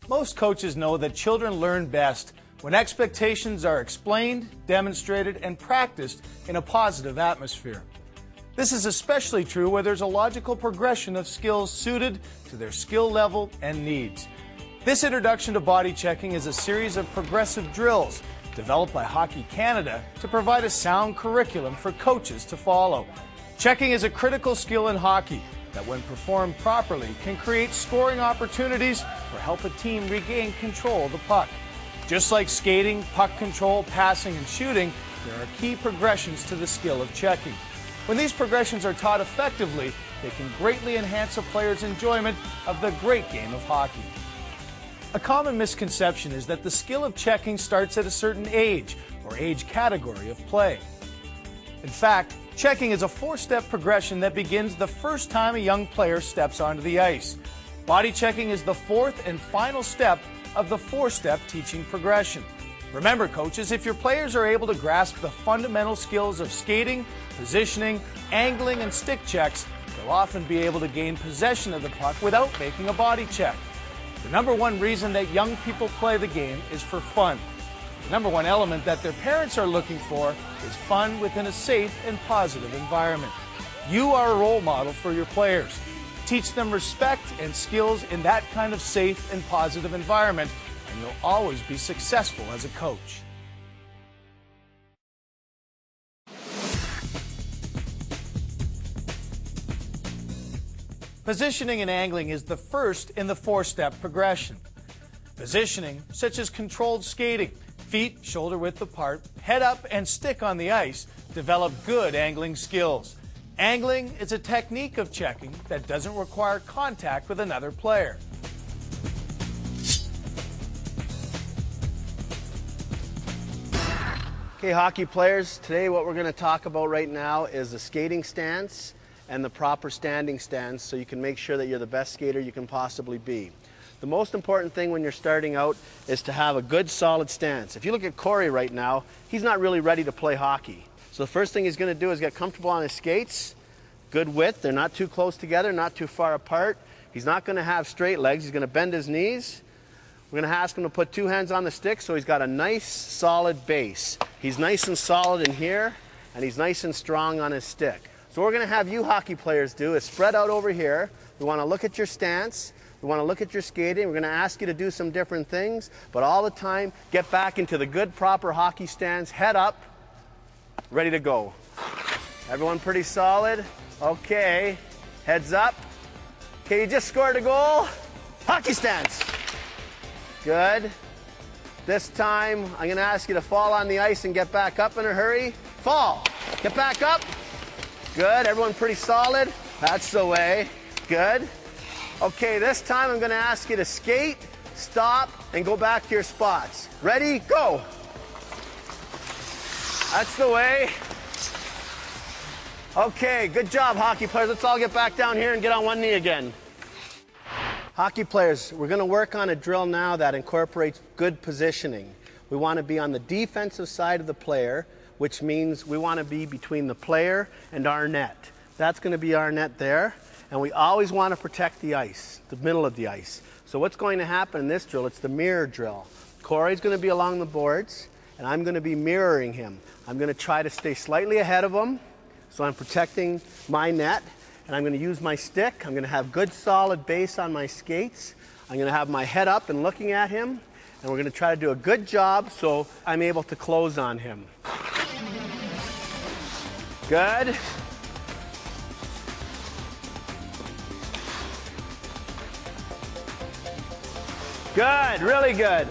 Most coaches know that children learn best when expectations are explained, demonstrated, and practiced in a positive atmosphere. This is especially true where there's a logical progression of skills suited to their skill level and needs. This introduction to body checking is a series of progressive drills developed by Hockey Canada to provide a sound curriculum for coaches to follow. Checking is a critical skill in hockey that, when performed properly, can create scoring opportunities or help a team regain control of the puck. Just like skating, puck control, passing, and shooting, there are key progressions to the skill of checking. When these progressions are taught effectively, they can greatly enhance a player's enjoyment of the great game of hockey. A common misconception is that the skill of checking starts at a certain age or age category of play. In fact, checking is a four-step progression that begins the first time a young player steps onto the ice. Body checking is the fourth and final step of the four-step teaching progression. Remember, coaches, if your players are able to grasp the fundamental skills of skating, positioning, angling, and stick checks, they'll often be able to gain possession of the puck without making a body check. The number one reason that young people play the game is for fun. The number one element that their parents are looking for is fun within a safe and positive environment. You are a role model for your players. Teach them respect and skills in that kind of safe and positive environment, and you'll always be successful as a coach. Positioning and angling is the first in the four-step progression. Positioning, such as controlled skating, feet shoulder-width apart, head up, and stick on the ice, develop good angling skills. Angling is a technique of checking that doesn't require contact with another player. Okay, hockey players, today what we're going to talk about right now is the skating stance and the proper standing stance so you can make sure that you're the best skater you can possibly be. The most important thing when you're starting out is to have a good solid stance. If you look at Corey right now, he's not really ready to play hockey. So the first thing he's going to do is get comfortable on his skates, good width, they're not too close together, not too far apart. He's not going to have straight legs, he's going to bend his knees. We're going to ask him to put two hands on the stick so he's got a nice solid base. He's nice and solid in here and he's nice and strong on his stick. So what we're going to have you hockey players do is spread out over here. We want to look at your stance. We want to look at your skating. We're going to ask you to do some different things, but all the time, get back into the good, proper hockey stance, head up, ready to go. Everyone pretty solid? Okay, heads up. Okay, you just scored a goal. Hockey stance. Good. This time, I'm going to ask you to fall on the ice and get back up in a hurry. Fall. Get back up. Good. Everyone pretty solid? That's the way. Good. Okay, this time I'm going to ask you to skate, stop, and go back to your spots. Ready? Go. That's the way. Okay, good job, hockey players. Let's all get back down here and get on one knee again. Hockey players, we're going to work on a drill now that incorporates good positioning. We want to be on the defensive side of the player, which means we want to be between the player and our net. That's going to be our net there. And we always want to protect the ice, the middle of the ice. So what's going to happen in this drill, it's the mirror drill. Corey's going to be along the boards, and I'm going to be mirroring him. I'm going to try to stay slightly ahead of him, so I'm protecting my net, and I'm going to use my stick. I'm going to have good solid base on my skates. I'm going to have my head up and looking at him, and we're going to try to do a good job so I'm able to close on him. Good. Good, really good.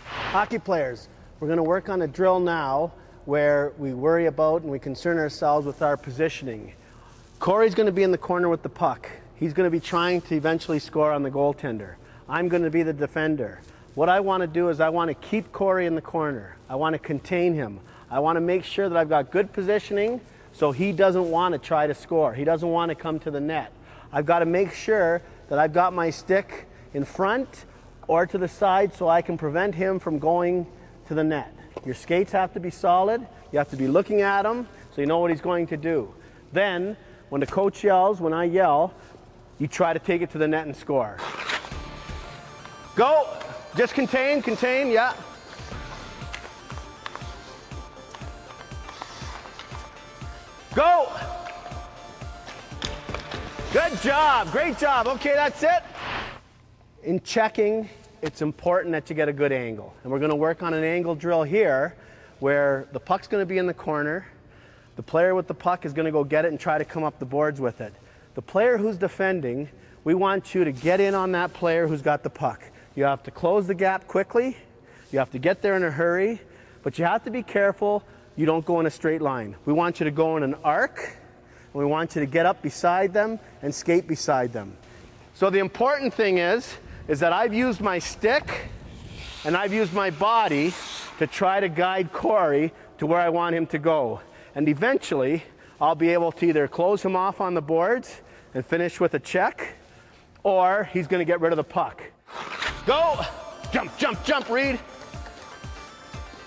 Hockey players, we're going to work on a drill now where we worry about and we concern ourselves with our positioning. Corey's going to be in the corner with the puck. He's going to be trying to eventually score on the goaltender. I'm going to be the defender. What I want to do is I want to keep Corey in the corner. I want to contain him. I want to make sure that I've got good positioning so he doesn't want to try to score. He doesn't want to come to the net. I've got to make sure that I've got my stick in front or to the side so I can prevent him from going to the net. Your skates have to be solid. You have to be looking at him so you know what he's going to do. Then, when the coach yells, when I yell, you try to take it to the net and score. Go. Just contain, contain, yeah. Go. Good job, great job. Okay, that's it. In checking, it's important that you get a good angle. And we're going to work on an angle drill here where the puck's going to be in the corner. The player with the puck is going to go get it and try to come up the boards with it. The player who's defending, we want you to get in on that player who's got the puck. You have to close the gap quickly. You have to get there in a hurry, but you have to be careful you don't go in a straight line. We want you to go in an arc, and we want you to get up beside them and skate beside them. So the important thing is that I've used my stick and I've used my body to try to guide Corey to where I want him to go. And eventually, I'll be able to either close him off on the boards and finish with a check, or he's going to get rid of the puck. Go! Jump, jump, jump, Reed.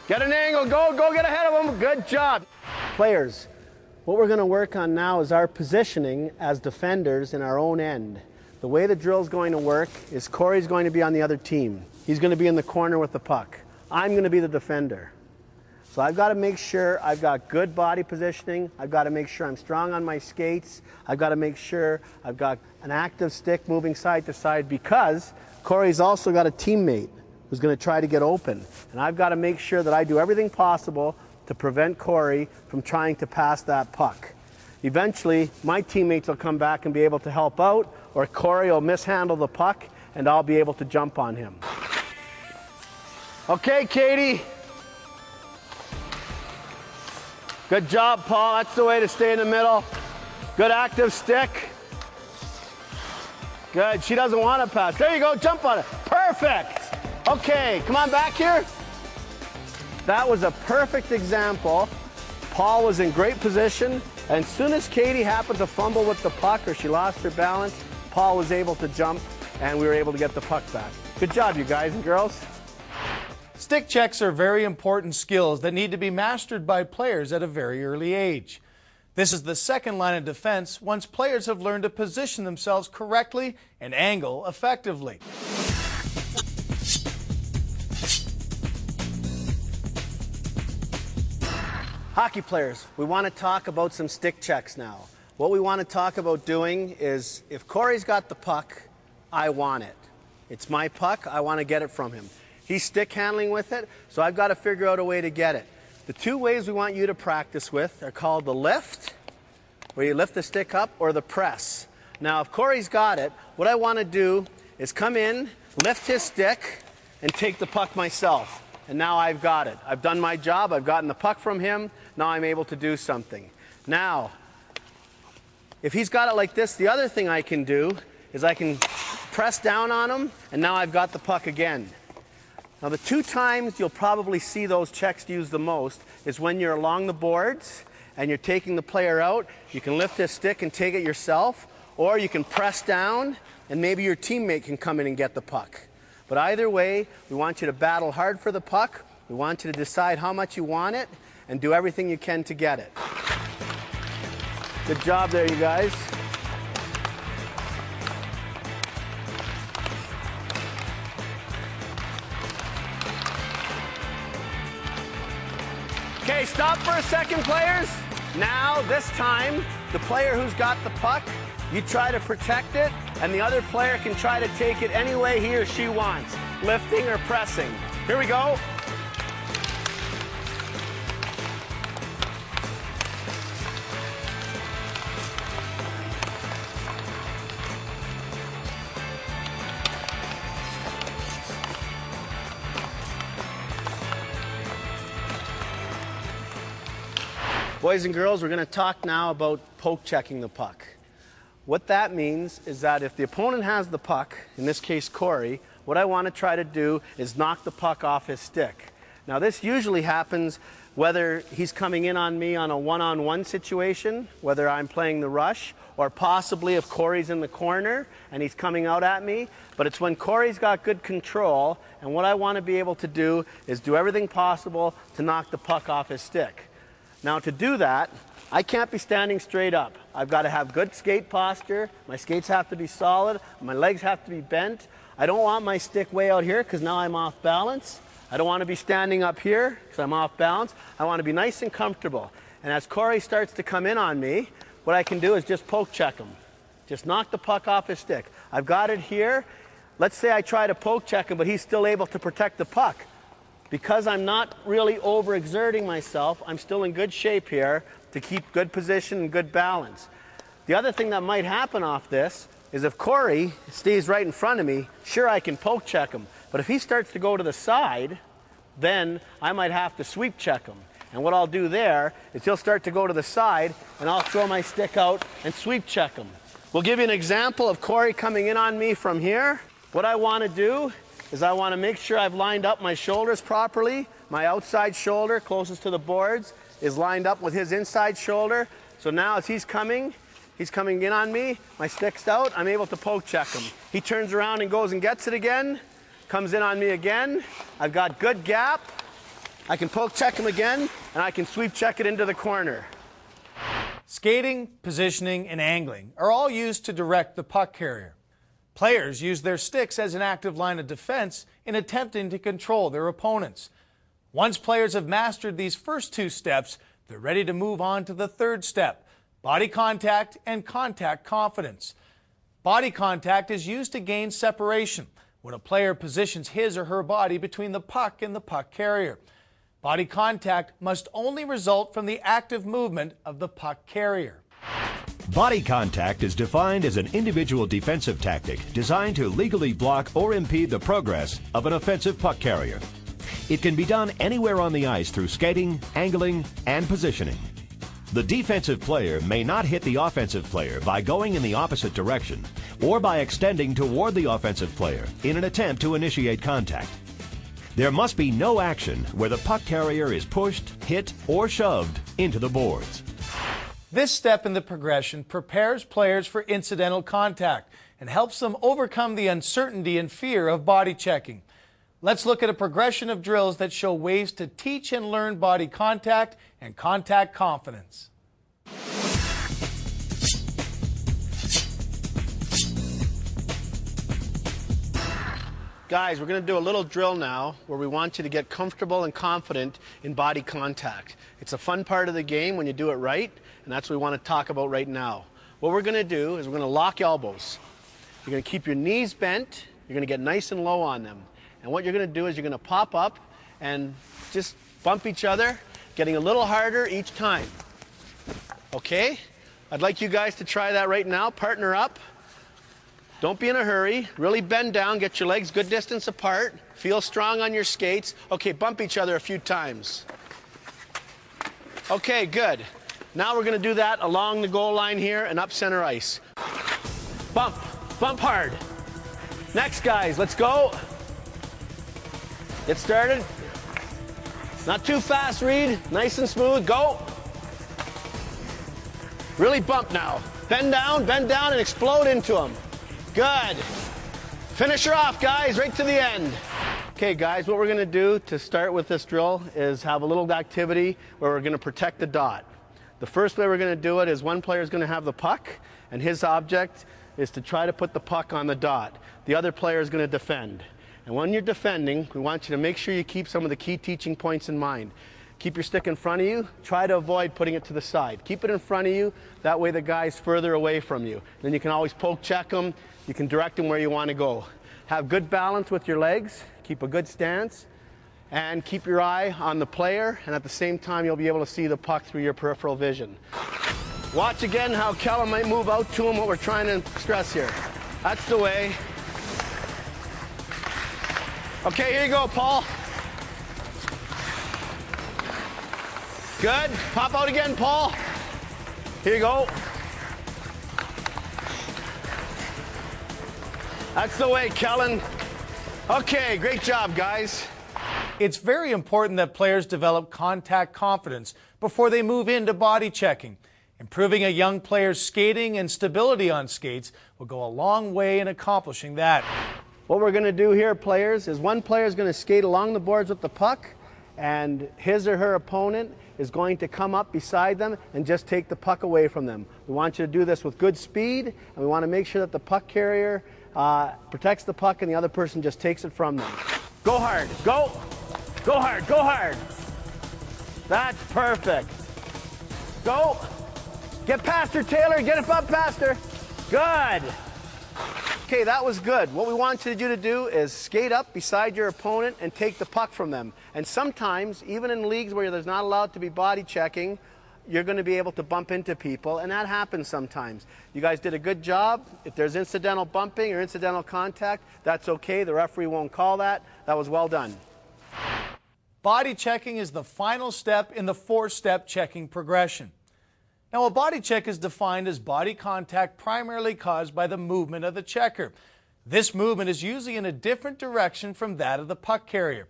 Get an angle, go get ahead of him. Good job. Players, what we're going to work on now is our positioning as defenders in our own end. The way the drill's going to work is Corey's going to be on the other team. He's going to be in the corner with the puck. I'm going to be the defender. So I've got to make sure I've got good body positioning. I've got to make sure I'm strong on my skates. I've got to make sure I've got an active stick moving side to side, because Corey's also got a teammate who's going to try to get open. And I've got to make sure that I do everything possible to prevent Corey from trying to pass that puck. Eventually, my teammates will come back and be able to help out, or Corey will mishandle the puck and I'll be able to jump on him. Okay, Katie. Good job, Paul. That's the way to stay in the middle. Good active stick. Good. She doesn't want to pass. There you go. Jump on it. Perfect. Okay, come on back here. That was a perfect example. Paul was in great position. And as soon as Katie happened to fumble with the puck or she lost her balance, Paul was able to jump and we were able to get the puck back. Good job, you guys and girls. Stick checks are very important skills that need to be mastered by players at a very early age. This is the second line of defense once players have learned to position themselves correctly and angle effectively. Hockey players, we want to talk about some stick checks now. What we want to talk about doing is, if Corey's got the puck, I want it. It's my puck, I want to get it from him. He's stick handling with it, so I've got to figure out a way to get it. The two ways we want you to practice with are called the lift, where you lift the stick up, or the press. Now, if Corey's got it, what I want to do is come in, lift his stick, and take the puck myself. And now I've got it. I've done my job, I've gotten the puck from him, now I'm able to do something. Now, if he's got it like this, the other thing I can do is I can press down on him, and now I've got the puck again. Now, the two times you'll probably see those checks used the most is when you're along the boards and you're taking the player out. You can lift his stick and take it yourself, or you can press down and maybe your teammate can come in and get the puck. But either way, we want you to battle hard for the puck. We want you to decide how much you want it and do everything you can to get it. Good job there, you guys. Okay, stop for a second, players. Now, this time, the player who's got the puck, you try to protect it, and the other player can try to take it any way he or she wants, lifting or pressing. Here we go. Boys and girls, we're going to talk now about poke checking the puck. What that means is that if the opponent has the puck, in this case Corey, what I want to try to do is knock the puck off his stick. Now, this usually happens whether he's coming in on me on a one-on-one situation, whether I'm playing the rush, or possibly if Corey's in the corner and he's coming out at me. But it's when Corey's got good control, and what I want to be able to do is do everything possible to knock the puck off his stick. Now, to do that, I can't be standing straight up. I've got to have good skate posture. My skates have to be solid. My legs have to be bent. I don't want my stick way out here because now I'm off balance. I don't want to be standing up here because I'm off balance. I want to be nice and comfortable. And as Corey starts to come in on me, what I can do is just poke check him. Just knock the puck off his stick. I've got it here. Let's say I try to poke check him, but he's still able to protect the puck. Because I'm not really overexerting myself, I'm still in good shape here to keep good position and good balance. The other thing that might happen off this is if Corey stays right in front of me, sure, I can poke check him. But if he starts to go to the side, then I might have to sweep check him. And what I'll do there is he'll start to go to the side, and I'll throw my stick out and sweep check him. We'll give you an example of Corey coming in on me from here. What I want to do is I want to make sure I've lined up my shoulders properly. My outside shoulder closest to the boards is lined up with his inside shoulder. So now as he's coming in on me, my stick's out, I'm able to poke check him. He turns around and goes and gets it again, comes in on me again. I've got good gap. I can poke check him again, and I can sweep check it into the corner. Skating, positioning, and angling are all used to direct the puck carrier. Players use their sticks as an active line of defense in attempting to control their opponents. Once players have mastered these first two steps, they're ready to move on to the third step, body contact and contact confidence. Body contact is used to gain separation when a player positions his or her body between the puck and the puck carrier. Body contact must only result from the active movement of the puck carrier. Body contact is defined as an individual defensive tactic designed to legally block or impede the progress of an offensive puck carrier. It can be done anywhere on the ice through skating, angling, and positioning. The defensive player may not hit the offensive player by going in the opposite direction or by extending toward the offensive player in an attempt to initiate contact. There must be no action where the puck carrier is pushed, hit, or shoved into the boards. This step in the progression prepares players for incidental contact and helps them overcome the uncertainty and fear of body checking. Let's look at a progression of drills that show ways to teach and learn body contact and contact confidence. Guys, we're going to do a little drill now where we want you to get comfortable and confident in body contact. It's a fun part of the game when you do it right, and that's what we want to talk about right now. What we're going to do is we're going to lock elbows. You're going to keep your knees bent. You're going to get nice and low on them. And what you're going to do is you're going to pop up and just bump each other, getting a little harder each time. Okay? I'd like you guys to try that right now. Partner up. Don't be in a hurry. Really bend down. Get your legs good distance apart. Feel strong on your skates. Okay, bump each other a few times. Okay, good. Now we're going to do that along the goal line here and up center ice. Bump. Bump hard. Next, guys, let's go. Get started. Not too fast, Reed. Nice and smooth. Go. Really bump now. Bend down, and explode into them. Good. Finish her off, guys, right to the end. Okay, guys, what we're going to do to start with this drill is have a little activity where we're going to protect the dot. The first way we're going to do it is one player is going to have the puck, and his object is to try to put the puck on the dot. The other player is going to defend. And when you're defending, we want you to make sure you keep some of the key teaching points in mind. Keep your stick in front of you. Try to avoid putting it to the side. Keep it in front of you. That way the guy's further away from you. Then you can always poke check him. You can direct him where you want to go. Have good balance with your legs. Keep a good stance. And keep your eye on the player. And at the same time, you'll be able to see the puck through your peripheral vision. Watch again how Kellen might move out to him, what we're trying to stress here. That's the way. Okay, here you go, Paul. Good. Pop out again, Paul. Here you go. That's the way, Kellen. Okay, great job, guys. It's very important that players develop contact confidence before they move into body checking. Improving a young player's skating and stability on skates will go a long way in accomplishing that. What we're going to do here, players, is one player is going to skate along the boards with the puck, and his or her opponent is going to come up beside them and just take the puck away from them. We want you to do this with good speed, and we want to make sure that the puck carrier protects the puck and the other person just takes it from them. Go hard, go! Go hard, go hard! That's perfect. Go! Get past her, Taylor, get it up past her. Good! Okay, that was good. What we want you to do is skate up beside your opponent and take the puck from them. And sometimes, even in leagues where there's not allowed to be body checking, you're going to be able to bump into people, and that happens sometimes. You guys did a good job. If there's incidental bumping or incidental contact, that's okay. The referee won't call that. That was well done. Body checking is the final step in the four-step checking progression. Now, a body check is defined as body contact primarily caused by the movement of the checker. This movement is usually in a different direction from that of the puck carrier.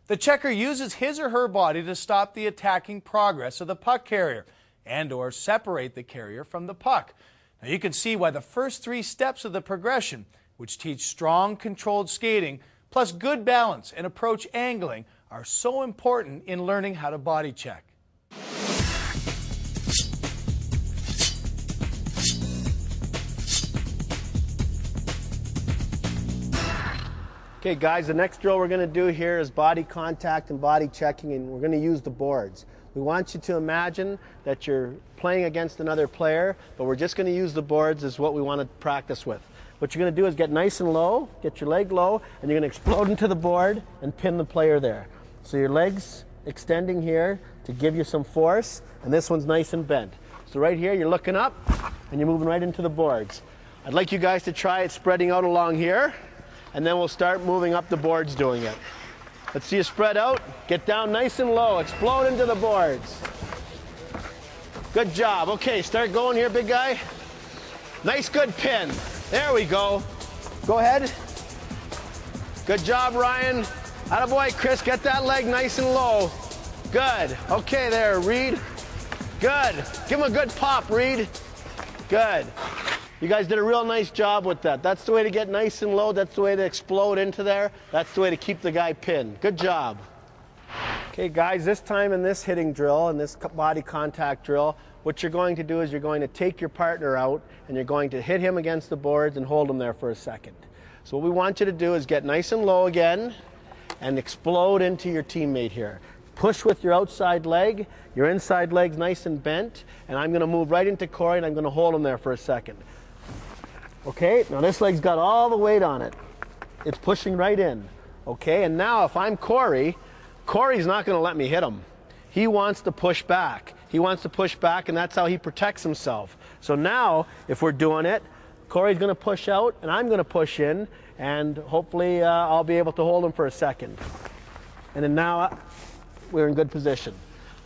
The checker uses his or her body to stop the attacking progress of the puck carrier and/or separate the carrier from the puck. Now, you can see why the first three steps of the progression, which teach strong, controlled skating, plus good balance and approach angling, are so important in learning how to body check. Okay guys, the next drill we're going to do here is body contact and body checking, and we're going to use the boards. We want you to imagine that you're playing against another player, but we're just going to use the boards as what we want to practice with. What you're going to do is get nice and low, get your leg low, and you're going to explode into the board and pin the player there. So your leg's extending here to give you some force, and this one's nice and bent. So right here, you're looking up, and you're moving right into the boards. I'd like you guys to try it spreading out along here, and then we'll start moving up the boards doing it. Let's see you spread out, get down nice and low, explode into the boards. Good job. Okay, start going here, big guy. Nice, good pin. There we go. Go ahead. Good job, Ryan. Attaboy, Chris, get that leg nice and low. Good. Okay there, Reed. Good. Give him a good pop, Reed. Good. You guys did a real nice job with that. That's the way to get nice and low. That's the way to explode into there. That's the way to keep the guy pinned. Good job. Okay, guys, this time in this hitting drill, in this body contact drill, what you're going to do is you're going to take your partner out and you're going to hit him against the boards and hold him there for a second. So what we want you to do is get nice and low again and explode into your teammate here. Push with your outside leg, your inside leg's nice and bent, and I'm going to move right into Corey and I'm going to hold him there for a second. Okay, now this leg's got all the weight on it. It's pushing right in. Okay, and now if I'm Corey, Corey's not going to let me hit him. He wants to push back. He wants to push back, and that's how he protects himself. So now, if we're doing it, Corey's going to push out, and I'm going to push in, and hopefully I'll be able to hold him for a second. And then now we're in good position.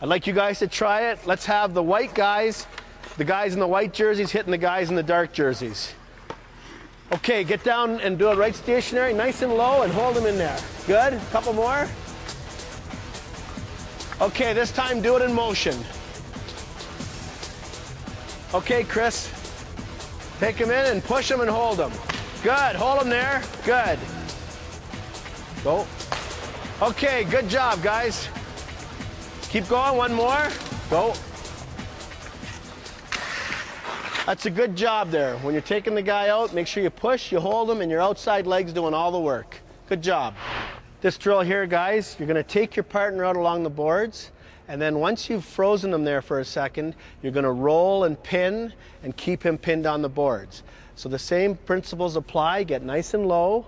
I'd like you guys to try it. Let's have the white guys, the guys in the white jerseys hitting the guys in the dark jerseys. Okay, get down and do it right stationary, nice and low, and hold them in there. Good, a couple more. Okay, this time do it in motion. Okay, Chris, take him in and push him and hold him. Good, hold him there, good. Go. Okay, good job, guys. Keep going, one more, go. That's a good job there. When you're taking the guy out, make sure you push, you hold him, and your outside leg's doing all the work. Good job. This drill here, guys, you're going to take your partner out along the boards, and then once you've frozen them there for a second, you're going to roll and pin and keep him pinned on the boards. So the same principles apply. Get nice and low,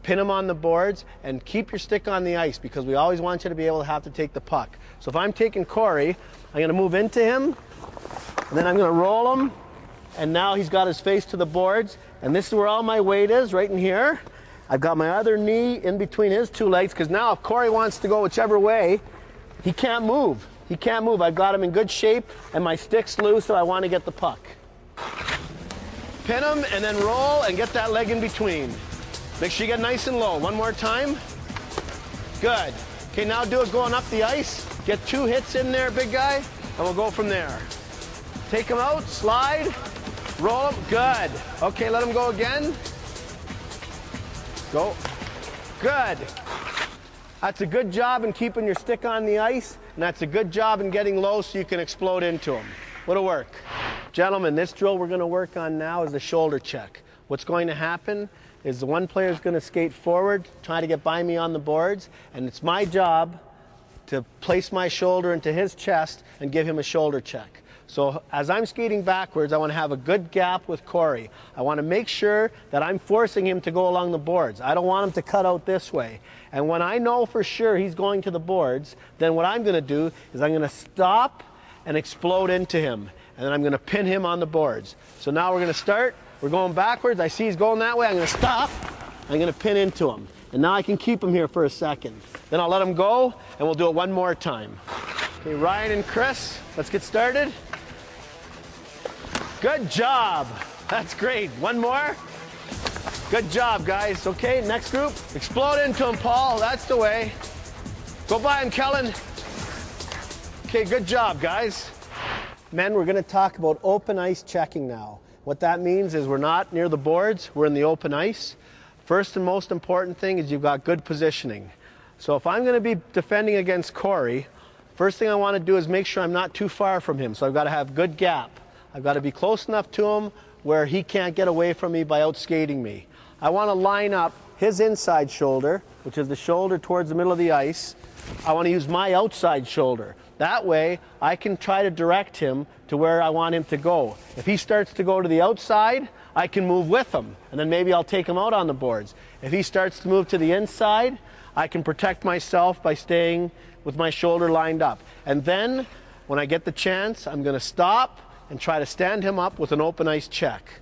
pin him on the boards, and keep your stick on the ice because we always want you to be able to have to take the puck. So if I'm taking Corey, I'm going to move into him, and then I'm going to roll him. And now he's got his face to the boards, and this is where all my weight is, right in here. I've got my other knee in between his two legs, because now if Corey wants to go whichever way, he can't move. He can't move. I've got him in good shape, and my stick's loose, so I want to get the puck. Pin him, and then roll, and get that leg in between. Make sure you get nice and low. One more time. Good. Okay, now do it going up the ice. Get 2 hits in there, big guy, and we'll go from there. Take him out, slide. Roll him, good. Okay, let him go again. Go. Good. That's a good job in keeping your stick on the ice, and that's a good job in getting low so you can explode into them. What'll work? Gentlemen, this drill we're going to work on now is the shoulder check. What's going to happen is the one player is going to skate forward, try to get by me on the boards, and it's my job to place my shoulder into his chest and give him a shoulder check. So as I'm skating backwards, I want to have a good gap with Corey. I want to make sure that I'm forcing him to go along the boards. I don't want him to cut out this way. And when I know for sure he's going to the boards, then what I'm going to do is I'm going to stop and explode into him. And then I'm going to pin him on the boards. So now we're going to start. We're going backwards. I see he's going that way. I'm going to stop. I'm going to pin into him. And now I can keep him here for a second. Then I'll let him go, and we'll do it one more time. Okay, Ryan and Chris, let's get started. Good job. That's great. One more. Good job, guys. Okay, next group. Explode into him, Paul. That's the way. Go by him, Kellen. Okay, good job, guys. Men, we're going to talk about open ice checking now. What that means is we're not near the boards. We're in the open ice. First and most important thing is you've got good positioning. So if I'm going to be defending against Corey, first thing I want to do is make sure I'm not too far from him. So I've got to have good gap. I've got to be close enough to him where he can't get away from me by outskating me. I want to line up his inside shoulder, which is the shoulder towards the middle of the ice. I want to use my outside shoulder. That way, I can try to direct him to where I want him to go. If he starts to go to the outside, I can move with him, and then maybe I'll take him out on the boards. If he starts to move to the inside, I can protect myself by staying with my shoulder lined up. And then, when I get the chance, I'm going to stop and try to stand him up with an open ice check.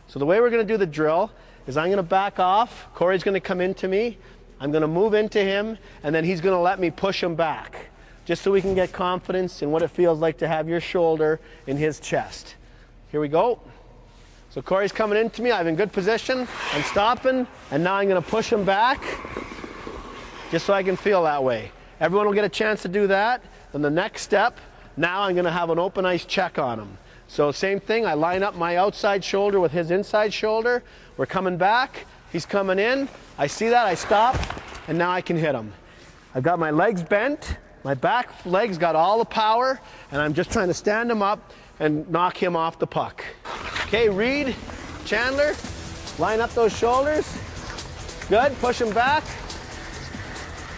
So the way we're going to do the drill is I'm going to back off. Corey's going to come into me. I'm going to move into him, and then he's going to let me push him back, just so we can get confidence in what it feels like to have your shoulder in his chest. Here we go. So Corey's coming into me. I'm in good position. I'm stopping, and now I'm going to push him back, just so I can feel that way. Everyone will get a chance to do that. Then the next step, now I'm going to have an open ice check on him. So same thing, I line up my outside shoulder with his inside shoulder. We're coming back, he's coming in. I see that, I stop, and now I can hit him. I've got my legs bent, my back legs got all the power, and I'm just trying to stand him up and knock him off the puck. Okay, Reed, Chandler, line up those shoulders. Good, push him back.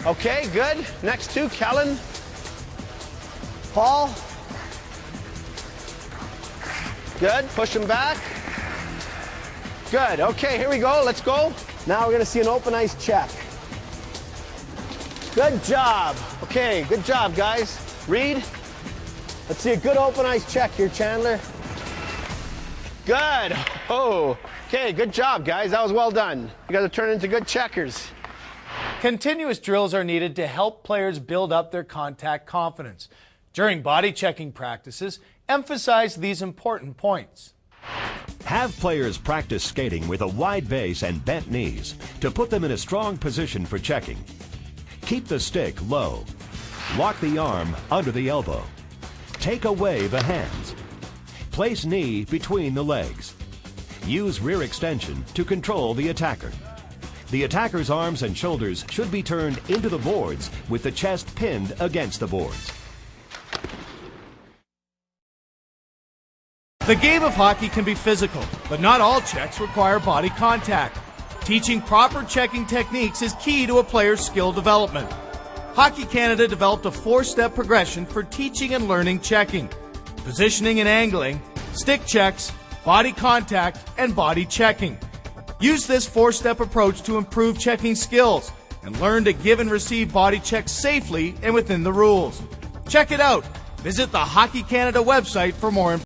Okay, good. Next two, Kellen, Paul. Good, push him back. Good, okay, here we go, let's go. Now we're gonna see an open ice check. Good job. Okay, good job, guys. Reed, let's see a good open ice check here, Chandler. Good. Oh, okay, good job, guys. That was well done. You guys are turning into good checkers. Continuous drills are needed to help players build up their contact confidence. During body checking practices, emphasize these important points. Have players practice skating with a wide base and bent knees to put them in a strong position for checking. Keep the stick low. Lock the arm under the elbow. Take away the hands. Place knee between the legs. Use rear extension to control the attacker. The attacker's arms and shoulders should be turned into the boards with the chest pinned against the boards. The game of hockey can be physical, but not all checks require body contact. Teaching proper checking techniques is key to a player's skill development. Hockey Canada developed a 4-step progression for teaching and learning checking: positioning and angling, stick checks, body contact, and body checking. Use this 4-step approach to improve checking skills and learn to give and receive body checks safely and within the rules. Check it out. Visit the Hockey Canada website for more information.